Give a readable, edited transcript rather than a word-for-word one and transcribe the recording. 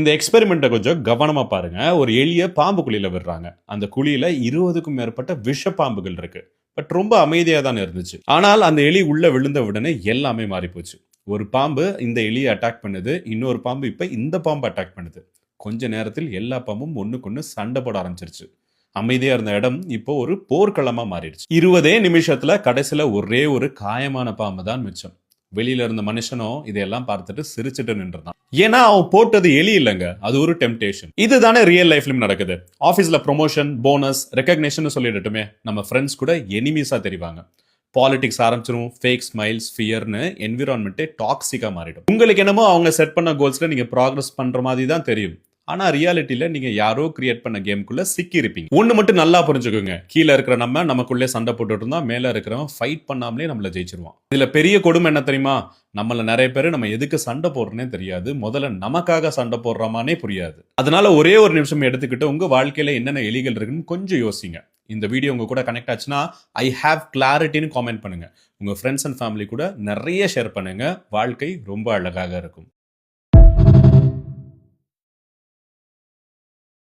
இந்த எக்ஸ்பெரிமெண்ட்டை கொஞ்சம் கவனமா பாருங்க. ஒரு எலிய பாம்பு குழியில விடுறாங்க. அந்த குழியில 20க்கும் மேற்பட்ட விஷ பாம்புகள் இருக்கு. பட் ரொம்ப அமைதியா தான் இருந்துச்சு. ஆனால் அந்த எலி உள்ள விழுந்த உடனே எல்லாமே மாறி போச்சு. ஒரு பாம்பு இந்த எலிய அட்டாக் பண்ணுது. இன்னொரு பாம்பு இப்ப இந்த பாம்பு அட்டாக் பண்ணுது. கொஞ்ச நேரத்தில் எல்லா பாம்பும் ஒண்ணுக்கொண்ணு சண்டை போட ஆரம்பிச்சிருச்சு. அமைதியா இருந்த இடம் இப்போ ஒரு போர்க்களமா மாறிடுச்சு. 20 நிமிஷத்துல கடைசியில ஒரே ஒரு காயமான பாம்பு தான் மிச்சம். வெளியில இருந்த மனுஷனும் இதையெல்லாம் பார்த்துட்டு சிரிச்சுட்டு நின்றுதான். ஏன்னா அவன் போட்டது எலி இல்லைங்க, அது ஒரு டெம்டேஷன். இதுதானே ரியல் லைஃப்லயும் நடக்குது. ஆபீஸ்ல ப்ரொமோஷன், போனஸ், ரெகக்னேஷன் சொல்லிடட்டுமே, நம்ம ஃப்ரெண்ட்ஸ் கூட எனிமீஸா தெரிவாங்க. பாலிடிக்ஸ் ஆரம்பிச்சிரும், ஃபேக் ஸ்மைல்ஸ், ஃபியர்னு என்விரான்மெண்ட்டே டாக்ஸிக்கா மாறிடும். உங்களுக்கு என்னமோ அவங்க செட் பண்ண கோல்ஸ்ல நீங்க ப்ராக்ரஸ் பண்ற மாதிரி தான் தெரியும். ஆனா ரியாலிட்டியில நீங்க யாரோ கிரியேட் பண்ண கேம்குள்ள சிக்கி இருப்பீங்க. ஒண்ணு மட்டும் நல்லா புரிஞ்சுக்கோங்க, கீழே இருக்கிற நம்ம நமக்குள்ளே சண்டை போட்டுட்டு இருந்தா மேல இருக்கிறவன் ஃபைட் பண்ணாமலே நம்மள ஜெயிச்சிருவான். இதுல பெரிய கொடுமை என்ன தெரியுமா? நம்மள நிறைய பேர் நம்ம எதுக்கு சண்டை போடுறோன்னே தெரியாது. முதல்ல நமக்காக சண்டை போடுறோமானே புரியாது. அதனால ஒரே ஒரு நிமிஷம் எடுத்துக்கிட்டு உங்க வாழ்க்கையில என்னென்ன எலிகள் இருக்குன்னு கொஞ்சம் யோசிங்க. இந்த வீடியோ உங்க கூட கனெக்ட் ஆச்சுன்னா ஐ ஹேவ் கிளாரிட்டின்னு காமெண்ட் பண்ணுங்க. உங்க ஃப்ரெண்ட்ஸ் அண்ட் ஃபேமிலி கூட நிறைய ஷேர் பண்ணுங்க. வாழ்க்கை ரொம்ப அழகாக இருக்கும்.